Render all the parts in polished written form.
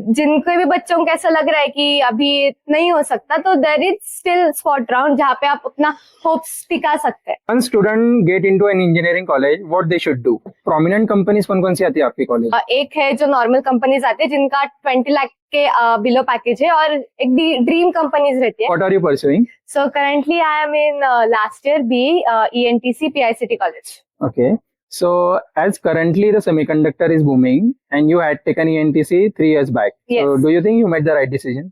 जिनके भी बच्चों को ऐसा लग रहा है कि अभी नहीं हो सकता, तो there is still spot round जहाँ पे आप अपना होप्स टिका सकते हैं। One student get into an engineering college, what they should do? Prominent companies कौन कौन सी आती है आपके कॉलेज? एक है जो नॉर्मल कंपनीज आती है जिनका 20 लाख के बिलो पैकेज है, और एक ड्रीम कंपनीज रहती है। What are you pursuing? So currently I am in last year B ENTC PICT college. Okay. So as currently the semiconductor is booming and you had taken ENTC 3 years back. Yes. So do you think you made the right decision?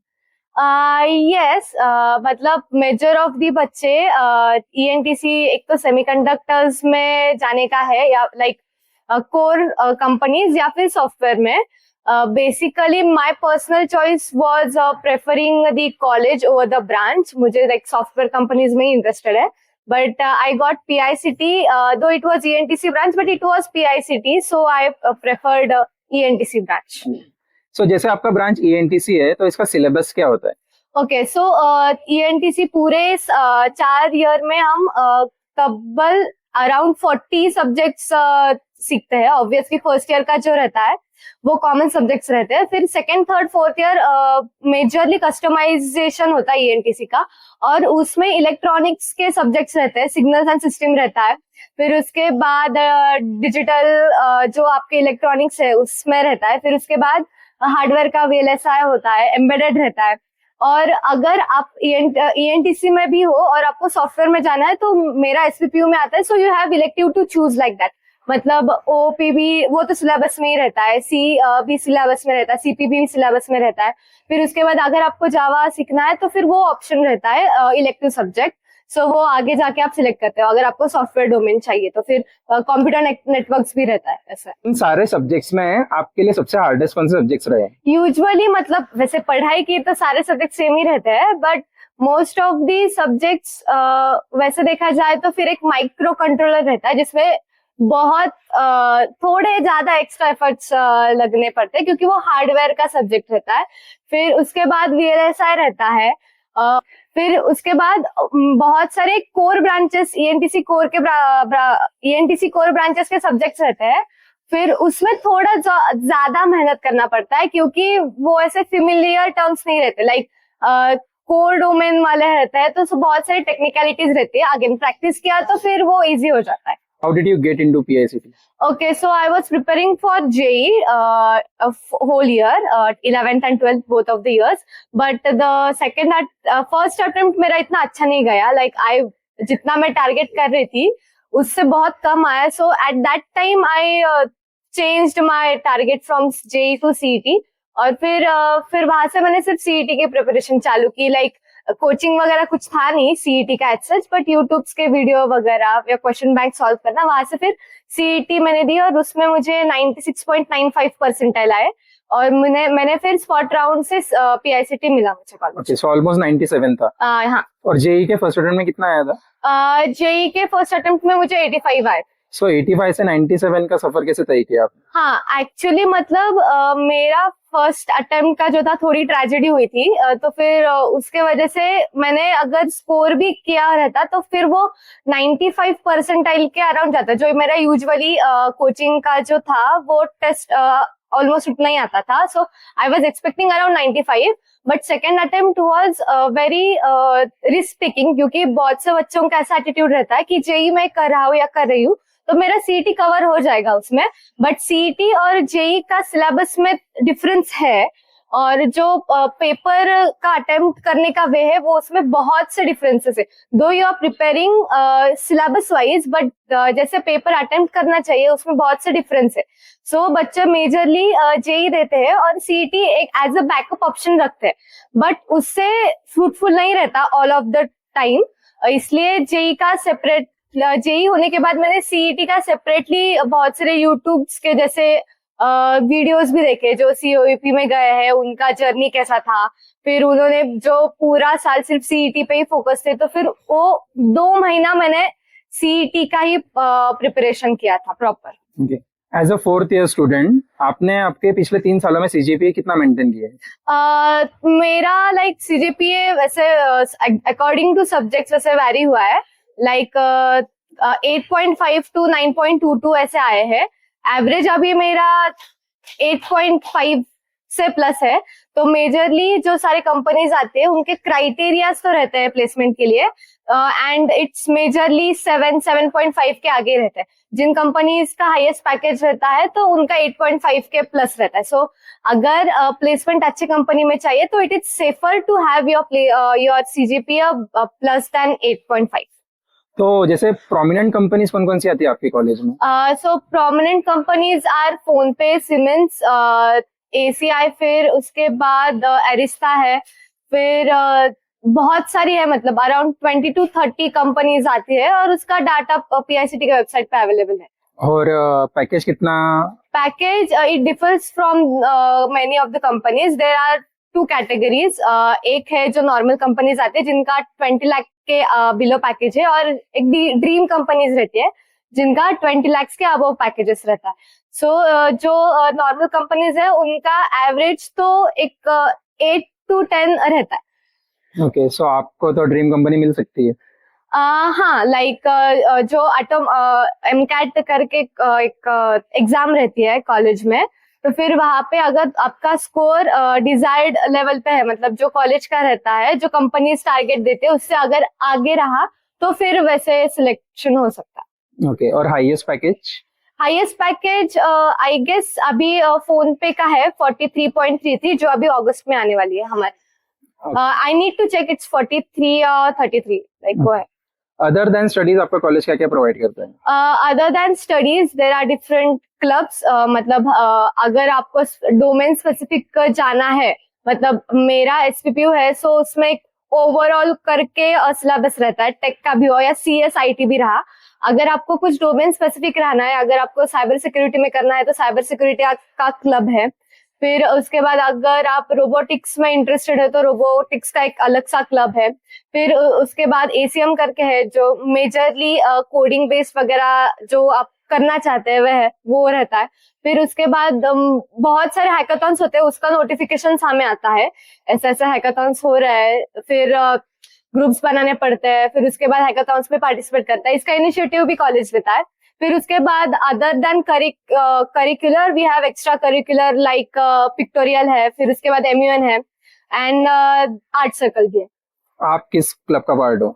Yes, मतलब measure of the बच्चे ENTC एक तो semiconductors में जाने का है, या like core companies या फिर सॉफ्टवेयर में। Basically my personal choice was preferring the college over the branch. मुझे लाइक सॉफ्टवेयर कंपनीज में ही इंटरेस्टेड है, but I got PICT, though it was ENTC branch, but it was PICT, so I preferred ENTC branch. So जैसे आपका branch ENTC है तो इसका syllabus क्या होता है? Okay, so ENTC पूरे 4 ईयर में हम तब्बल अराउंड 40 सब्जेक्ट्स सीखते हैं। ऑब्वियसली फर्स्ट ईयर का जो रहता है वो कॉमन सब्जेक्ट्स रहते हैं, फिर second third fourth year majorly customization होता है ENTC का, और उसमें इलेक्ट्रॉनिक्स के सब्जेक्ट्स रहते हैं, सिग्नल्स एंड सिस्टम रहता है। फिर उसके बाद डिजिटल जो आपके इलेक्ट्रॉनिक्स है उसमें रहता है। फिर उसके बाद हार्डवेयर का VLSI होता है, एम्बेडेड रहता है। और अगर आप ENTC में भी हो और आपको सॉफ्टवेयर में जाना है तो मेरा SPPU में आता है, so you have elective to choose like that. मतलब OP भी वो तो सिलेबस में ही रहता है, C भी सिलेबस में रहता है, CP भी सिलेबस में रहता है। फिर उसके बाद अगर आपको जावा सीखना है तो फिर वो ऑप्शन रहता है इलेक्टिव सब्जेक्ट, सो वो आगे जाके आप सिलेक्ट करते हो। अगर आपको सॉफ्टवेयर डोमेन चाहिए तो फिर कंप्यूटर नेटवर्क्स भी रहता है। ऐसा इन सारे सब्जेक्ट्स में आपके लिए सबसे हार्डेस्ट कौन से सब्जेक्ट्स रहे? यूजुअली मतलब वैसे पढ़ाई की तो सारे सब्जेक्ट सेम ही रहते हैं, but most of the subjects वैसे देखा जाए तो फिर एक माइक्रो कंट्रोलर रहता है जिसमें बहुत थोड़े ज्यादा एक्स्ट्रा एफर्ट्स लगने पड़ते हैं क्योंकि वो हार्डवेयर का सब्जेक्ट रहता है। फिर उसके बाद VLSI रहता है, फिर उसके बाद बहुत सारे core branches ENTC core branches के सब्जेक्ट्स रहते हैं। फिर उसमें थोड़ा ज्यादा मेहनत करना पड़ता है क्योंकि वो ऐसे फेमिलियर टर्म्स नहीं रहते, लाइक कोर डोमेन वाले रहते हैं, तो बहुत सारी टेक्निकलिटीज रहती है। अगेन प्रैक्टिस किया तो फिर वो इजी हो जाता है। How did you get into PICT? Okay, so I was preparing for JEE a whole year, 11th and 12th both of the years. But the first attempt मेरा इतना अच्छा नहीं गया. Like जितना मैं टारगेट कर रही थी उससे बहुत कम आया. So at that time I changed my target from JEE to CET. और फिर वहां से मैंने सिर्फ CET की प्रिपरेशन चालू की. लाइक कोचिंग वगैरह कुछ था नहीं CET का एज सच, बट यूट्यूब के वीडियो वगैरह या क्वेश्चन बैंक सॉल्व करना, वहां से फिर CET मैंने दी और उसमें मुझे 96.95 परसेंटाइल आए और मैंने फिर स्पॉट राउंड से PICT मिला मुझे कॉलेज। ओके, सो ऑलमोस्ट 97 था। हाँ। और JEE के फर्स्ट अटेम्प्ट में कितना आया था? JEE के फर्स्ट अटेम्प्ट में मुझे 85 आए। सो 85 से 97 का सफर कैसे तय किया आपने? हाँ, एक्चुअली मतलब मेरा फर्स्ट अटेम्प्ट का जो था थोड़ी ट्रेजेडी हुई थी, तो फिर उसके वजह से मैंने अगर स्कोर भी किया रहता तो फिर वो 95 परसेंटाइल के अराउंड जाता। जो मेरा यूजुअली कोचिंग का जो था वो टेस्ट ऑलमोस्ट उतना ही आता था, so I was expecting around 95, but second attempt was very risk taking क्योंकि बहुत से बच्चों का ऐसा एटीट्यूड रहता है कि JEE मैं कर रहा हूँ या कर रही हूँ तो मेरा CET कवर हो जाएगा उसमें, बट CET और JEE का सिलेबस में डिफरेंस है और जो पेपर का अटेम्प्ट करने का वे है वो उसमें बहुत से डिफरेंसेस है। Though you are preparing syllabus wise, but जैसे पेपर अटेम्प्ट करना चाहिए उसमें बहुत से डिफरेंस है। सो बच्चे मेजरली JEE देते हैं और CET एक एज अ बैकअप ऑप्शन रखते हैं, बट उससे फ्रूटफुल नहीं रहता ऑल ऑफ द टाइम। इसलिए JEE का सेपरेट, JEE होने के बाद मैंने CET का सेपरेटली बहुत सारे यूट्यूब के जैसे वीडियोस भी देखे जो COEP में गए हैं, उनका जर्नी कैसा था, फिर उन्होंने जो पूरा साल सिर्फ CET पे ही फोकस थे, तो फिर वो 2 महीना मैंने CET का ही प्रिपरेशन किया था proper. As a 4th year student आपने आपके पिछले 3 सालों में CGPA कितना मेंटेन किया है? मेरा लाइक CGPA वैसे अकॉर्डिंग टू सब्जेक्ट्स वैसे वैरी हुआ है, लाइक 8.5 to 9.22 ऐसे आए हैं। एवरेज अभी मेरा 8.5 से प्लस है। तो मेजरली जो सारे कंपनीज आते हैं उनके क्राइटेरियाज तो रहते हैं प्लेसमेंट के लिए, एंड इट्स मेजरली 7.5 के आगे रहते हैं। जिन कंपनीज का हाईएस्ट पैकेज रहता है तो उनका 8.5 के प्लस रहता है। सो अगर प्लेसमेंट अच्छी कंपनी में चाहिए तो it is safer to have your CGPA plus than 8.5। तो जैसे प्रोमिनेंट कंपनीज कौन कौन सी आती है आपके कॉलेज में? सो प्रोमिनेंट कंपनीज आर फोन पे, सिमेंस, ACI, फिर उसके बाद एरिस्टा है, फिर बहुत सारी है, मतलब अराउंड 20 to 30 कंपनीज आती है और उसका डाटा PICT के वेबसाइट पे अवेलेबल है। और पैकेज कितना? Package it differs from many of the companies. There are 2 categories. एक है जो नॉर्मल कंपनीज आते हैं जिनका 20 लाख के बिलो पैकेज है, और एक ड्रीम कंपनीज रहती है जिनका 20 लाख के अबव पैकेजेस रहता है। सो जो नॉर्मल कंपनीज है उनका एवरेज तो एक 8 to 10 रहता है। ओके, सो आपको तो ड्रीम कंपनी मिल सकती है। हाँ, लाइक जो MCAT करके एक एग्जाम रहती है कॉलेज में, तो फिर वहां पे अगर आपका स्कोर डिजायर्ड लेवल पे है, मतलब जो कॉलेज का रहता है, जो कंपनी टारगेट देते हैं उससे अगर आगे रहा तो फिर वैसे सिलेक्शन हो सकता है। ओके, और highest package? Highest package I guess अभी फोन पे का है 43.33, जो अभी अगस्त में आने वाली है हमारे। I need to check, it's 43 or 33, like वो है। अदर देन स्टडीज आपका कॉलेज क्या क्या प्रोवाइड करता है? Other than studies there are different clubs. मतलब अगर आपको डोमेन स्पेसिफिक जाना है, मतलब मेरा SPPU है, सो उसमें ओवरऑल करके सिलेबस रहता है, टेक का भी हो या CS IT भी रहा। अगर आपको कुछ डोमेन स्पेसिफिक रहना है, अगर आपको साइबर सिक्योरिटी में करना है तो साइबर सिक्योरिटी का क्लब है। फिर उसके बाद अगर आप रोबोटिक्स में इंटरेस्टेड है तो रोबोटिक्स का एक अलग सा क्लब है। फिर उसके बाद ACM करके है जो मेजरली कोडिंग बेस्ड वगैरह जो आप करना चाहते हैं वो रहता है। फिर उसके बाद बहुत सारे हैकाथॉन्स होते हैं, उसका नोटिफिकेशन हमें आता है ऐसे ऐसे हैकाथॉन्स हो रहा है। फिर ग्रुप्स बनाने पड़ते हैं, फिर उसके बाद हैकाथॉन्स में पार्टिसिपेट करता है, इसका इनिशिएटिव भी कॉलेज लेता है। फिर उसके बाद other than curricular we have extra curricular like pictorial है, फिर उसके बाद MUN है, एंड आर्ट सर्कल भी है। आप किस क्लब का पार्ट हो?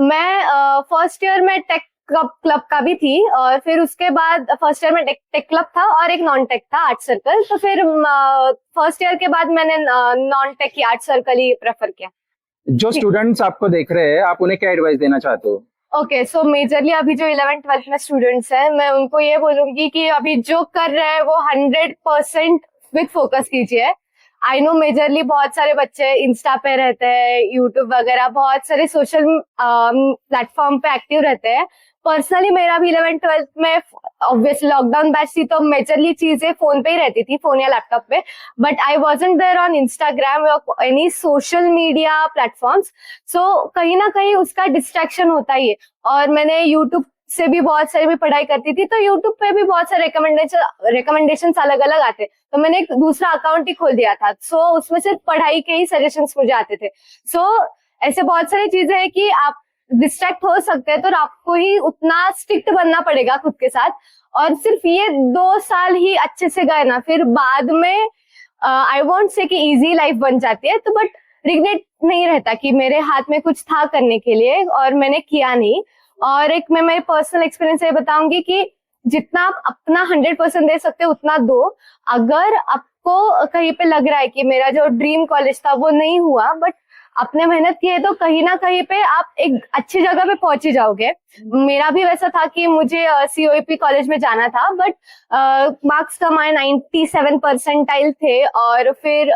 मैं फर्स्ट ईयर में टेक क्लब का भी थी, और फिर उसके बाद फर्स्ट ईयर में टेक क्लब था और एक नॉन टेक था, आर्ट सर्कल। तो फिर फर्स्ट ईयर के बाद मैंने नॉन टेक की आर्ट सर्कल ही प्रेफर किया। जो स्टूडेंट्स आपको देख रहे हैं, आप उन्हें क्या एडवाइस देना चाहते हो? ओके, सो मेजरली अभी जो 11th-12th में स्टूडेंट्स हैं, मैं उनको ये बोलूंगी कि अभी जो कर रहे हैं वो 100% विथ फोकस कीजिए। आई नो मेजरली बहुत सारे बच्चे इंस्टा पे रहते हैं, यूट्यूब वगैरह बहुत सारे सोशल प्लेटफॉर्म पे एक्टिव रहते हैं। पर्सनली मेरा भी 11th-12th में ऑब्वियसली लॉकडाउन बैच थी तो मेजरली चीजें फोन पे ही रहती थी, फोन या लैपटॉप पे, but I wasn't there on Instagram और any social media platforms. So कहीं ना कहीं उसका डिस्ट्रैक्शन होता ही है। और मैंने यूट्यूब से भी बहुत सारी भी पढ़ाई करती थी, तो यूट्यूब पे भी बहुत सारे रिकमेंडेशन अलग अलग आते, तो मैंने एक दूसरा अकाउंट ही खोल दिया था। सो उसमें सिर्फ पढ़ाई के ही सजेशंस मुझे आते थे। सो ऐसे बहुत सारी चीजें हैं कि आप डिस्ट्रैक्ट हो सकते हैं, तो आपको ही उतना स्ट्रिक्ट बनना पड़ेगा खुद के साथ। और सिर्फ ये 2 साल ही अच्छे से गए ना, फिर बाद में आई वोंट से कि इजी लाइफ बन जाती है, तो बट रिग्रेट नहीं रहता कि मेरे हाथ में कुछ था करने के लिए और मैंने किया नहीं। और एक मैं मेरे पर्सनल एक्सपीरियंस ये बताऊंगी कि जितना आप अपना 100% दे सकते हो उतना दो। अगर आपको कहीं पे लग रहा है कि मेरा जो ड्रीम कॉलेज था वो नहीं हुआ, बट आपने मेहनत की है, तो कहीं ना कहीं पे आप एक अच्छी जगह पे पहुंच ही जाओगे। मेरा भी वैसा था कि मुझे COEP कॉलेज में जाना था, बट मार्क्स कमाए 97 परसेंटाइल थे, और फिर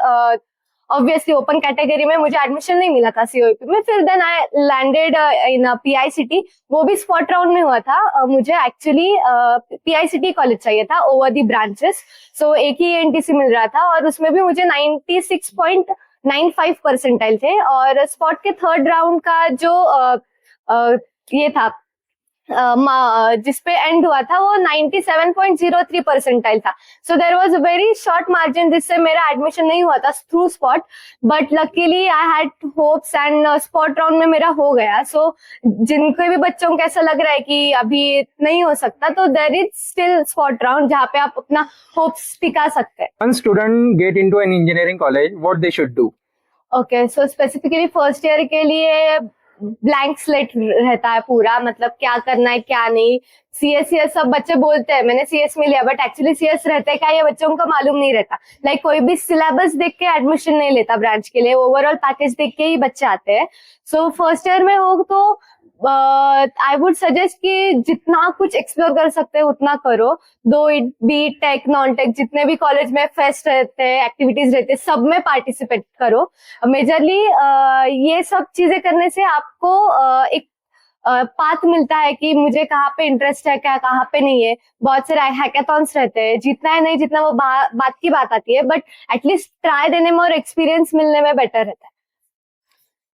ऑब्वियसली ओपन कैटेगरी में मुझे एडमिशन नहीं मिला था COEP में। फिर then I landed in PICT, वो भी स्पॉट राउंड में हुआ था। मुझे एक्चुअली PICT कॉलेज चाहिए था ओवर दी ब्रांचेस, सो एक ही NTC मिल रहा था, और उसमें भी मुझे 96.95 परसेंटाइल थे। और स्पॉट के 3rd राउंड का जो ये था जिसपे एंड हुआ था वो 97.03 परसेंटाइल था. So there was a very short margin जिससे मेरा एडमिशन नहीं हुआ था through spot. But luckily I had hopes and spot round में मेरा हो गया. सो जिनको भी बच्चों को ऐसा लग रहा है कि अभी नहीं हो सकता, तो there is still spot round जहाँ पे आप अपना होप्स टिका सकते हैं. One student get into an engineering college, what they should do? Okay, so specifically first year के लिए ब्लैंक स्लेट रहता है पूरा, मतलब क्या करना है क्या नहीं. सीएस सब बच्चे बोलते हैं मैंने सीएस में लिया, बट एक्चुअली सीएस रहता है क्या ये बच्चों को मालूम नहीं रहता. लाइक कोई भी सिलेबस देख के एडमिशन नहीं लेता ब्रांच के लिए, ओवरऑल पैकेज देख के ही बच्चे आते हैं. सो फर्स्ट ईयर में हो तो आई वुड सजेस्ट कि जितना कुछ एक्सप्लोर कर सकते हैं उतना करो. Though it be tech non tech, जितने भी कॉलेज में फेस्ट रहते हैं, एक्टिविटीज रहते हैं, सब में पार्टिसिपेट करो. मेजरली ये सब चीजें करने से आपको एक पाथ मिलता है कि मुझे कहाँ पे इंटरेस्ट है, क्या कहाँ पे नहीं है. बहुत सारे हैकाथॉन्स रहते हैं, जीतना है नहीं जीतना वो बात की बात आती है, बट एटलीस्ट ट्राई देने में और एक्सपीरियंस मिलने में बेटर रहता है.